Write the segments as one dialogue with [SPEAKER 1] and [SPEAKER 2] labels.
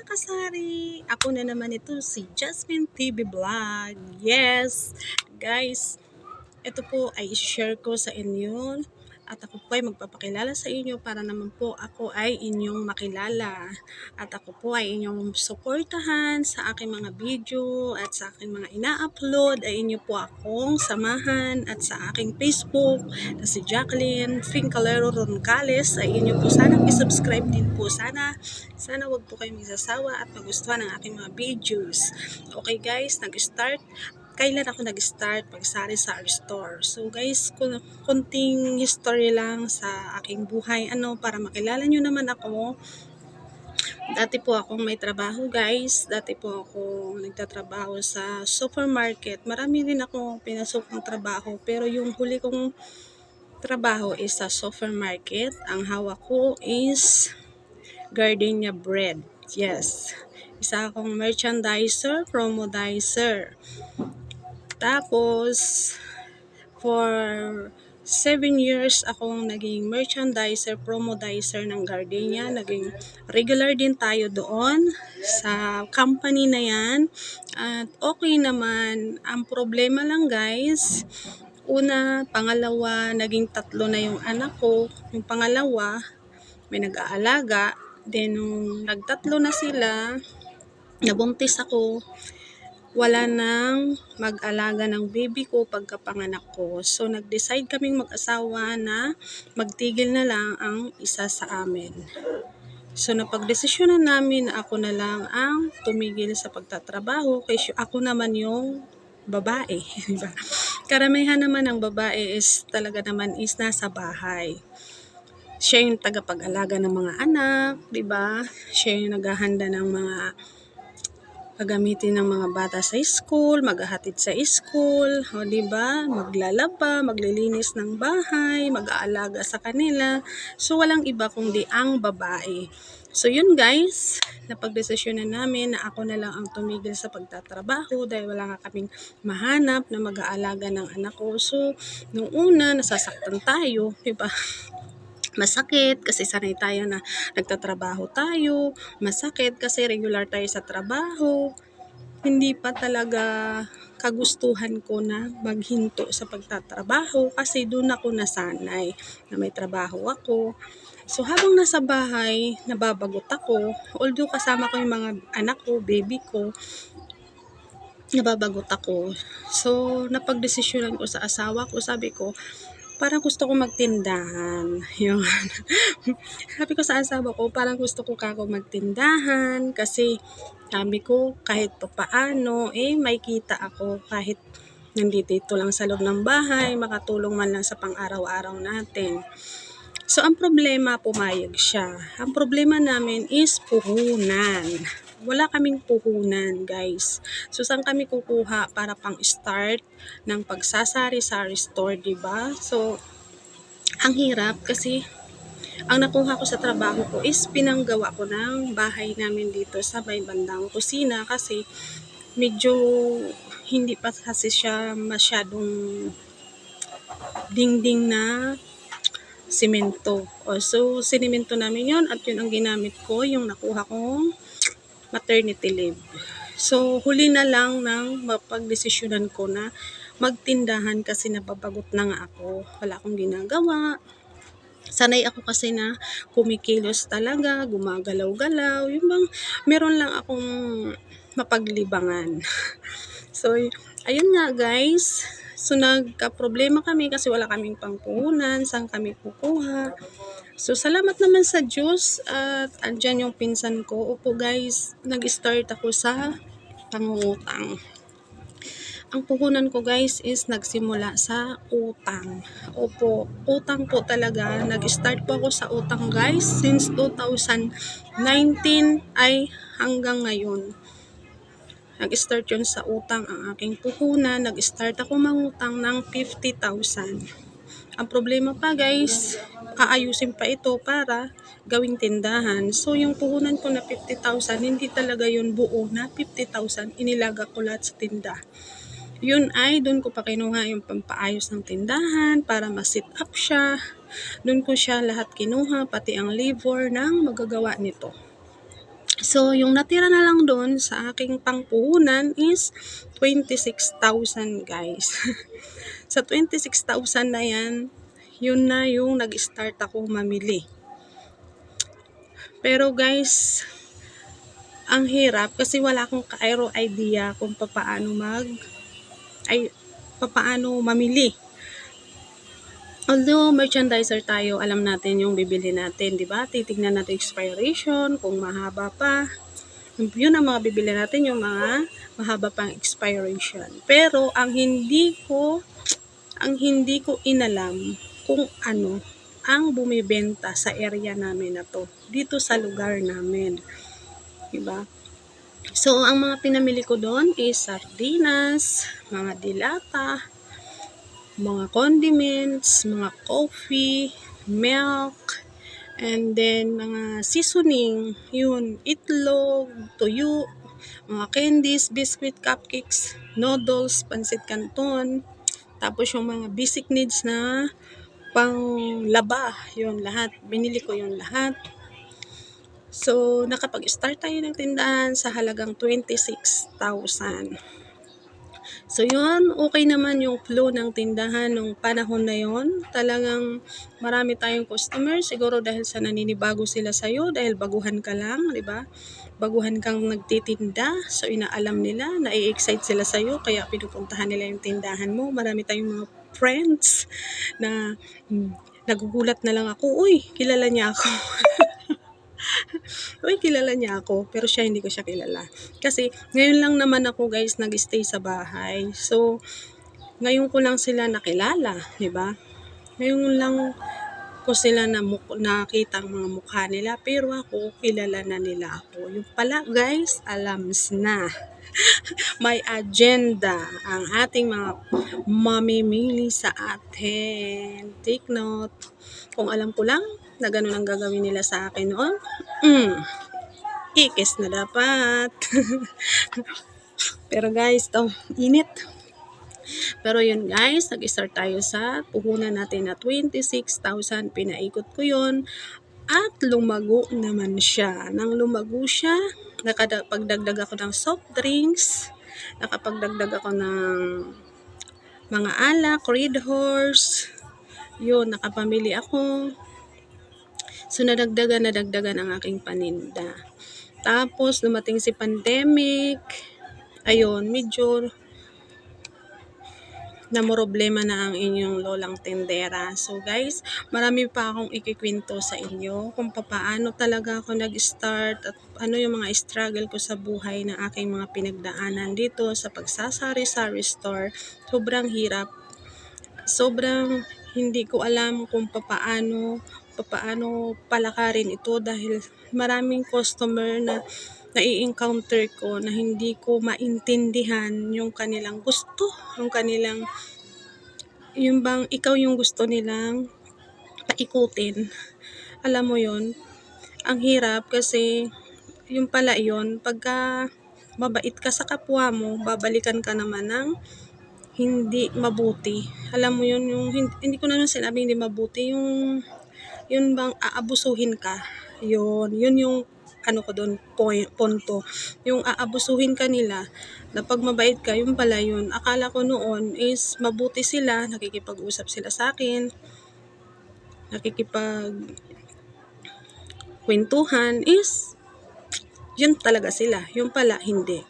[SPEAKER 1] kasari! Ako na naman ito, si Jasmine TV Vlog. Yes! Guys, ito po ay i-share ko sa inyo at ako po ay magpapakilala sa inyo para naman po ako ay inyong makilala at ako po ay inyong suportahan sa aking mga video at sa aking mga ina-upload ay inyo po akong samahan at sa aking Facebook na si Jacqueline Fincalero Roncales ay inyo po sana i-subscribe din po sana wag po kayong magsasawa at magustuhan ang aking mga videos. Okay guys, kailan ako nag-start pagsali sa Restore. So guys, kunting history lang sa aking buhay para makilala nyo naman ako. Dati po akong may trabaho guys. Dati po ako nagtatrabaho sa supermarket. Marami din akong pinasok ng trabaho pero yung huli kong trabaho is sa supermarket. Ang hawak ko is Gardenia Bread. Yes. Isa akong merchandiser, promodizer. Tapos, for 7 years akong naging merchandiser, promodizer ng Gardenia. Naging regular din tayo doon sa company na yan. At okay naman. Ang problema lang guys, una, pangalawa, naging 3 na yung anak ko. Yung pangalawa, may nag-aalaga. Then, nung nagtatlo na sila, nabuntis ako. Wala nang mag-alaga ng baby ko pagkapanganak ko. So, nag-decide kaming mag-asawa na magtigil na lang ang isa sa amin. So, napagdesisyonan namin na ako na lang ang tumigil sa pagtatrabaho kasi ako naman yung babae. Diba? Karamihan naman ng babae is talaga naman is nasa bahay. Siya yung tagapag-alaga ng mga anak, diba? Siya yung naghahanda ng mga gagamitin ng mga bata sa school, maghahatid sa school, o diba? Maglalaba, maglilinis ng bahay, mag-aalaga sa kanila. So, walang iba kundi ang babae. So, yun guys, napagdesisyonan namin na ako na lang ang tumigil sa pagtatrabaho dahil wala nga kaming mahanap na mag-aalaga ng anak ko. So, nung una, nasasaktan tayo, diba? Masakit kasi sanay tayo na nagtatrabaho tayo. Masakit kasi regular tayo sa trabaho. Hindi pa talaga kagustuhan ko na maghinto sa pagtatrabaho kasi doon ako nasanay na may trabaho ako. So habang nasa bahay, nababagot ako. Although kasama ko yung mga anak ko, baby ko, nababagot ako. So napagdesisyonan ko sa asawa ko, sabi ko, parang gusto ko magtindahan. Yun. Sabi ko sa asawa ko, parang gusto ko kako magtindahan kasi sabi ko kahit paano may kita ako kahit nandito lang sa loob ng bahay, makatulong man lang sa pang-araw-araw natin. So ang problema, pumayag siya. Ang problema namin is puhunan. Wala kaming puhunan, guys. So, saan kami kukuha para pang-start ng pagsasari-sari store, diba? So, ang hirap kasi ang nakuha ko sa trabaho ko is pinanggawa ko ng bahay namin dito sa may bandang kusina kasi medyo hindi pa kasi siya masyadong dingding na simento. So, sinimento namin yon at yun ang ginamit ko, yung nakuha kong maternity leave. So, huli na lang ng mapagdesisyonan ko na magtindahan kasi nababagot na nga ako. Wala akong ginagawa. Sanay ako kasi na kumikilos talaga, gumagalaw-galaw. Yung bang meron lang akong mapaglibangan. So, ayun nga guys. So, nagka-problema kami kasi wala kaming pangpuhunan, saan kami kukuha. So, salamat naman sa Diyos at andyan yung pinsan ko. Opo guys, nag-start ako sa pangungutang. Ang puhunan ko guys is nagsimula sa utang. Opo, utang po talaga. Nag-start po ako sa utang guys since 2019 ay hanggang ngayon. Nag-start yun sa utang ang aking puhunan. Nag-start ako mangutang ng 50,000. Ang problema pa guys, aayusin pa ito para gawing tindahan. So yung puhunan ko na 50,000, hindi talaga yun buo na 50,000. Inilaga ko lahat sa tinda. Yun ay doon ko pa kinuha yung pampaayos ng tindahan para ma-sit up siya. Doon ko siya lahat kinuha, pati ang labor ng magagawa nito. So, yung natira na lang doon sa aking pangpuhunan is 26,000 guys. Sa 26,000 na yan, yun na yung nag-start ako mamili. Pero guys, ang hirap kasi wala akong kairo idea kung papaano mamili. Although merchandiser tayo, alam natin yung bibili natin, di ba? Titignan natin expiration, kung mahaba pa. Yun ang mga bibili natin, yung mga mahaba pang expiration. Pero ang hindi ko inalam kung ano ang bumibenta sa area namin na to, dito sa lugar namin, di ba? So, ang mga pinamili ko doon is sardinas, mga dilata, mga condiments, mga coffee, milk, and then mga seasoning, yun, itlog, tuyo, mga candies, biscuit, cupcakes, noodles, pansit canton, tapos yung mga basic needs na panglaba, yun lahat. Binili ko yung lahat. So, nakapag-start tayo ng tindahan sa halagang 26,000. So, yun, okay naman yung flow ng tindahan nung panahon na yun. Talagang marami tayong customer, siguro dahil sa naninibago sila sa'yo, dahil baguhan ka lang, di ba? Baguhan kang nagtitinda, so inaalam nila, nai-excite sila sa'yo, kaya pinupuntahan nila yung tindahan mo. Marami tayong mga friends na nagugulat na lang ako, uy, kilala niya ako. Uy, kilala niya ako, pero siya hindi ko siya kilala. Kasi ngayon lang naman ako guys nag-stay sa bahay. So, ngayon ko lang sila nakilala, di ba? Ngayon lang ko sila nakita ang mga mukha nila, pero ako, kilala na nila ako. Yung pala guys, alams na. May agenda ang ating mga mamimili sa atin. Take note. Kung alam ko lang na ganun ang gagawin nila sa akin noon, ikis na dapat. Pero guys, init. Pero yun guys, nag-start tayo sa puhunan natin na 26,000. Pinaikot ko yun. At lumago naman siya. Nang lumago siya, nakapagdagdag ako ng soft drinks, nakapagdagdag ako ng mga alak, Red Horse, yun, nakapamili ako. So, nadagdagan ang aking paninda. Tapos, dumating si pandemic, ayun, medyo namoroblema na ang inyong lolang tendera. So guys, marami pa akong ikikwento sa inyo kung paano talaga ako nag-start at ano yung mga struggle ko sa buhay na aking mga pinagdaanan dito sa pagsasari-sari store. Sobrang hirap. Sobrang hindi ko alam kung paano palakarin ito dahil maraming customer na nai-encounter ko na hindi ko maintindihan yung kanilang gusto, yung bang ikaw yung gusto nilang paikutin. Alam mo yon, ang hirap kasi yung pala yon, pagka mabait ka sa kapwa mo, babalikan ka naman ng hindi mabuti. Alam mo yun, yung hindi ko na sinabi hindi mabuti, yung yun bang aabusuhin ka. Yun yung ano ko doon, punto. Yung aabusuhin ka nila, na pag mabait ka, yung pala yun. Akala ko noon is mabuti sila, nakikipag-usap sila sa akin, nakikipag-kwentuhan, is yun talaga sila. Yung pala, hindi.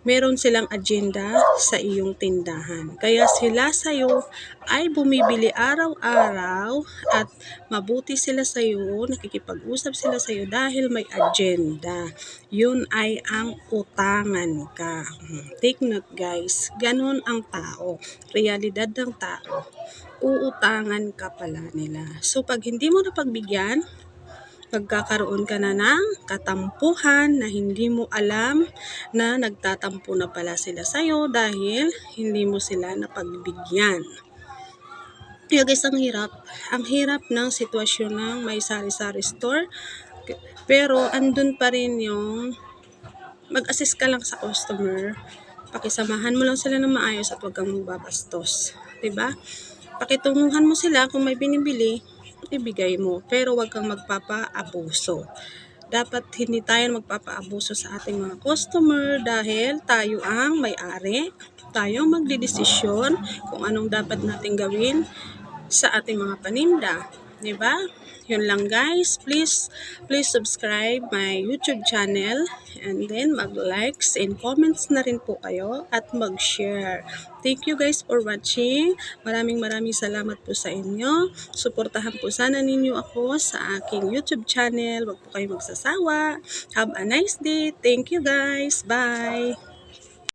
[SPEAKER 1] Meron silang agenda sa iyong tindahan. Kaya sila sa'yo ay bumibili araw-araw at mabuti sila sa'yo, nakikipag-usap sila sa'yo dahil may agenda. Yun ay ang utangan ka. Take note guys, ganun ang tao. Realidad ng tao. Uutangan ka pala nila. So pag hindi mo napagbigyan, magkakaroon ka na ng katampuhan na hindi mo alam na nagtatampo na pala sila sa'yo dahil hindi mo sila napagbigyan. Kaya guys, ang hirap ng sitwasyon ng may sari-sari store, pero andun pa rin yung mag-assist ka lang sa customer, pakisamahan mo lang sila ng maayos at huwag kang magbabastos, diba? Pakitunguhan mo sila kung may binibili, ibigay mo, pero wag kang magpapaabuso. dapat hindi tayo magpapaabuso sa ating mga customer dahil tayo ang may-ari, tayo ang magdedesisyon kung anong dapat nating gawin sa ating mga paninda, 'di ba? Yun lang guys, please subscribe my YouTube channel and then mag-likes and comments na rin po kayo at mag-share. Thank you guys for watching. Maraming salamat po sa inyo. Suportahan po sana ninyo ako sa aking YouTube channel. Huwag po kayo magsasawa. Have a nice day. Thank you guys. Bye.